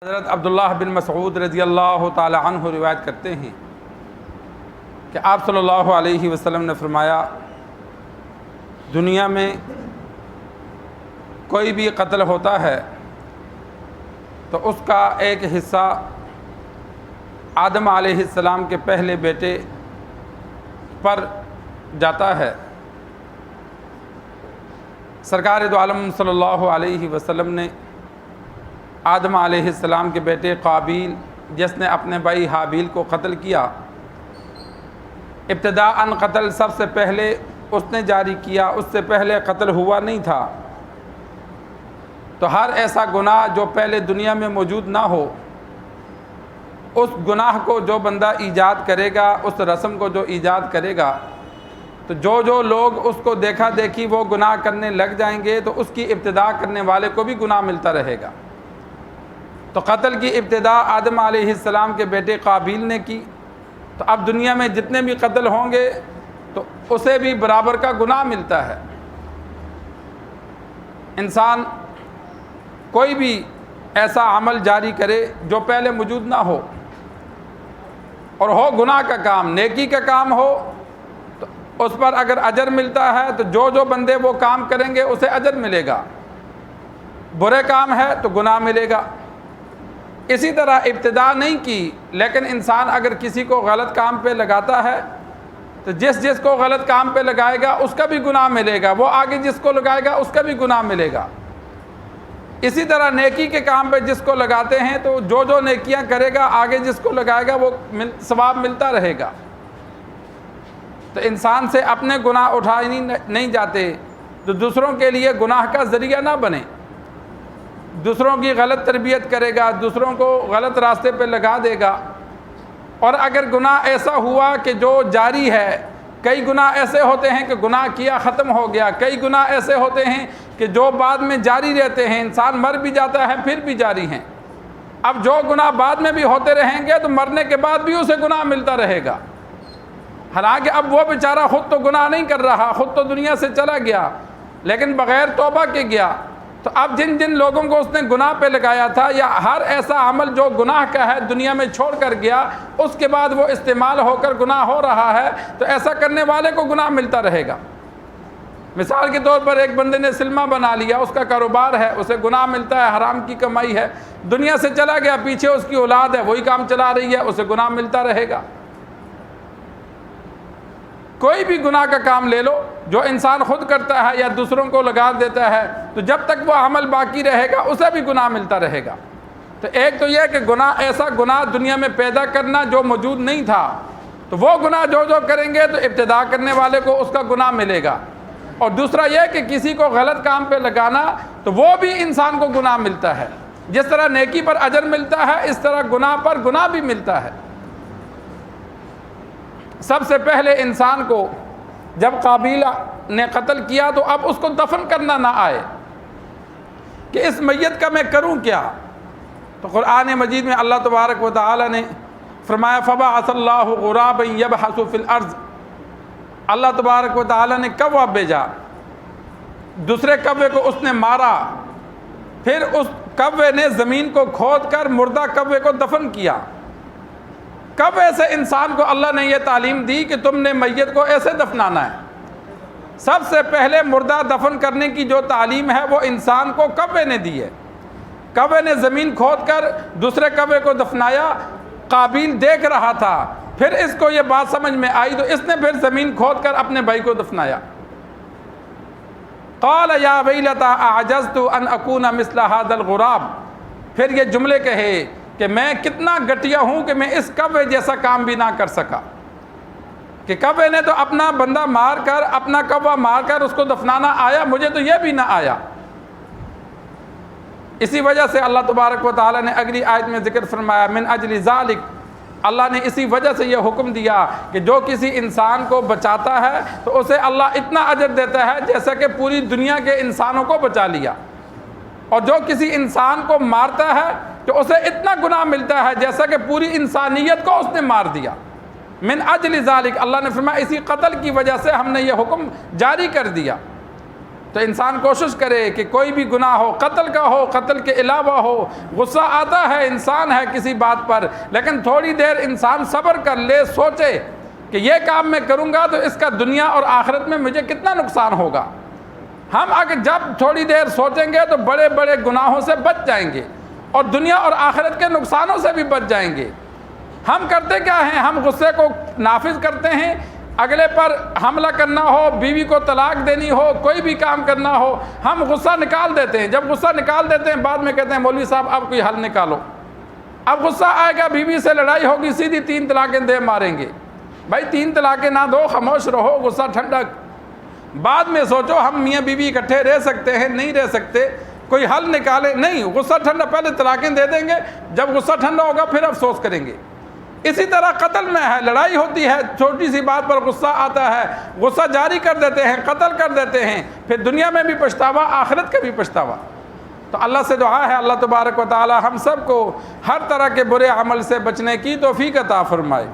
حضرت عبداللہ بن مسعود رضی اللہ تعالی عنہ روایت کرتے ہیں کہ آپ صلی اللہ علیہ وسلم نے فرمایا، دنیا میں کوئی بھی قتل ہوتا ہے تو اس کا ایک حصہ آدم علیہ السلام کے پہلے بیٹے پر جاتا ہے۔ سرکار دو عالم صلی اللہ علیہ وسلم نے آدم علیہ السلام کے بیٹے قابیل، جس نے اپنے بھائی حابیل کو قتل کیا، ابتداءً قتل سب سے پہلے اس نے جاری کیا، اس سے پہلے قتل ہوا نہیں تھا۔ تو ہر ایسا گناہ جو پہلے دنیا میں موجود نہ ہو، اس گناہ کو جو بندہ ایجاد کرے گا، اس رسم کو جو ایجاد کرے گا، تو جو لوگ اس کو دیکھا دیکھی وہ گناہ کرنے لگ جائیں گے تو اس کی ابتدا کرنے والے کو بھی گناہ ملتا رہے گا۔ تو قتل کی ابتدا آدم علیہ السلام کے بیٹے قابیل نے کی، تو اب دنیا میں جتنے بھی قتل ہوں گے تو اسے بھی برابر کا گناہ ملتا ہے۔ انسان کوئی بھی ایسا عمل جاری کرے جو پہلے موجود نہ ہو، اور ہو گناہ کا کام، نیکی کا کام ہو، تو اس پر اگر اجر ملتا ہے تو جو بندے وہ کام کریں گے اسے اجر ملے گا، برے کام ہے تو گناہ ملے گا۔ اسی طرح ابتدا نہیں کی، لیکن انسان اگر کسی کو غلط کام پہ لگاتا ہے تو جس کو غلط کام پہ لگائے گا اس کا بھی گناہ ملے گا، وہ آگے جس کو لگائے گا اس کا بھی گناہ ملے گا۔ اسی طرح نیکی کے کام پہ جس کو لگاتے ہیں تو جو نیکیاں کرے گا آگے جس کو لگائے گا وہ ثواب ملتا رہے گا۔ تو انسان سے اپنے گناہ اٹھائے نہیں جاتے تو دوسروں کے لیے گناہ کا ذریعہ نہ بنے، دوسروں کی غلط تربیت کرے گا، دوسروں کو غلط راستے پہ لگا دے گا۔ اور اگر گناہ ایسا ہوا کہ جو جاری ہے، کئی گناہ ایسے ہوتے ہیں کہ گناہ کیا ختم ہو گیا، کئی گناہ ایسے ہوتے ہیں کہ جو بعد میں جاری رہتے ہیں، انسان مر بھی جاتا ہے پھر بھی جاری ہیں۔ اب جو گناہ بعد میں بھی ہوتے رہیں گے تو مرنے کے بعد بھی اسے گناہ ملتا رہے گا، حالانکہ اب وہ بیچارہ خود تو گناہ نہیں کر رہا، خود تو دنیا سے چلا گیا لیکن بغیر توبہ کے گیا۔ تو اب جن لوگوں کو اس نے گناہ پہ لگایا تھا، یا ہر ایسا عمل جو گناہ کا ہے دنیا میں چھوڑ کر گیا، اس کے بعد وہ استعمال ہو کر گناہ ہو رہا ہے، تو ایسا کرنے والے کو گناہ ملتا رہے گا۔ مثال کے طور پر ایک بندے نے سلمہ بنا لیا، اس کا کاروبار ہے، اسے گناہ ملتا ہے، حرام کی کمائی ہے، دنیا سے چلا گیا، پیچھے اس کی اولاد ہے وہی کام چلا رہی ہے، اسے گناہ ملتا رہے گا۔ کوئی بھی گناہ کا کام لے لو جو انسان خود کرتا ہے یا دوسروں کو لگا دیتا ہے، تو جب تک وہ عمل باقی رہے گا اسے بھی گناہ ملتا رہے گا۔ تو ایک تو یہ کہ گناہ، ایسا گناہ دنیا میں پیدا کرنا جو موجود نہیں تھا، تو وہ گناہ جو کریں گے تو ابتدا کرنے والے کو اس کا گناہ ملے گا۔ اور دوسرا یہ کہ کسی کو غلط کام پہ لگانا، تو وہ بھی انسان کو گناہ ملتا ہے۔ جس طرح نیکی پر اجر ملتا ہے اس طرح گناہ پر گناہ بھی ملتا ہے۔ سب سے پہلے انسان کو جب قابیل نے قتل کیا تو اب اس کو دفن کرنا نہ آئے کہ اس میت کا میں کروں کیا، تو قرآن مجید میں اللہ تبارک و تعالی نے فرمایا فبعث اللہ غرابا یبحث فی الارض، اللہ تبارک و تعالی نے کوا بھیجا، دوسرے کوے کو اس نے مارا، پھر اس کوے نے زمین کو کھود کر مردہ کوے کو دفن کیا۔ کب ایسے انسان کو اللہ نے یہ تعلیم دی کہ تم نے میت کو ایسے دفنانا ہے؟ سب سے پہلے مردہ دفن کرنے کی جو تعلیم ہے وہ انسان کو کوے نے دی ہے۔ کوے نے زمین کھود کر دوسرے کوے کو دفنایا، قابیل دیکھ رہا تھا، پھر اس کو یہ بات سمجھ میں آئی تو اس نے پھر زمین کھود کر اپنے بھائی کو دفنایا۔ قال یا ویلتى اعجزت ان اکون مثل هذا الغراب، پھر یہ جملے کہے کہ میں کتنا گھٹیا ہوں کہ میں اس کوے جیسا کام بھی نہ کر سکا، کہ کوے نے تو اپنا بندہ مار کر، اپنا کوا مار کر اس کو دفنانا آیا، مجھے تو یہ بھی نہ آیا۔ اسی وجہ سے اللہ تبارک و تعالی نے اگلی آیت میں ذکر فرمایا من اجل ذالک، اللہ نے اسی وجہ سے یہ حکم دیا کہ جو کسی انسان کو بچاتا ہے تو اسے اللہ اتنا اجر دیتا ہے جیسا کہ پوری دنیا کے انسانوں کو بچا لیا، اور جو کسی انسان کو مارتا ہے تو اسے اتنا گناہ ملتا ہے جیسا کہ پوری انسانیت کو اس نے مار دیا۔ من اجل ذالک، اللہ نے فرمایا اسی قتل کی وجہ سے ہم نے یہ حکم جاری کر دیا۔ تو انسان کوشش کرے کہ کوئی بھی گناہ ہو، قتل کا ہو، قتل کے علاوہ ہو، غصہ آتا ہے، انسان ہے کسی بات پر، لیکن تھوڑی دیر انسان صبر کر لے، سوچے کہ یہ کام میں کروں گا تو اس کا دنیا اور آخرت میں مجھے کتنا نقصان ہوگا۔ ہم اگر جب تھوڑی دیر سوچیں گے تو بڑے بڑے گناہوں سے بچ جائیں گے اور دنیا اور آخرت کے نقصانوں سے بھی بچ جائیں گے۔ ہم کرتے کیا ہیں؟ ہم غصے کو نافذ کرتے ہیں، اگلے پر حملہ کرنا ہو، بیوی کو طلاق دینی ہو، کوئی بھی کام کرنا ہو، ہم غصہ نکال دیتے ہیں۔ جب غصہ نکال دیتے ہیں بعد میں کہتے ہیں مولوی صاحب اب کوئی حل نکالو۔ اب غصہ آئے گا، بیوی سے لڑائی ہوگی، سیدھی 3 طلاقیں دے ماریں گے۔ بھائی 3 طلاقیں نہ دو، خاموش رہو، غصہ ٹھنڈا، بعد میں سوچو ہم میاں بیوی اکٹھے رہ سکتے ہیں، نہیں رہ سکتے، کوئی حل نکالیں، نہیں، غصہ ٹھنڈا، پہلے طلاقیں دے دیں گے، جب غصہ ٹھنڈا ہوگا پھر افسوس کریں گے۔ اسی طرح قتل میں ہے، لڑائی ہوتی ہے، چھوٹی سی بات پر غصہ آتا ہے، غصہ جاری کر دیتے ہیں، قتل کر دیتے ہیں، پھر دنیا میں بھی پچھتاوا، آخرت کا بھی پچھتاوا۔ تو اللہ سے دعا ہے اللہ تبارک و تعالی ہم سب کو ہر طرح کے برے عمل سے بچنے کی توفیق عطا فرمائے۔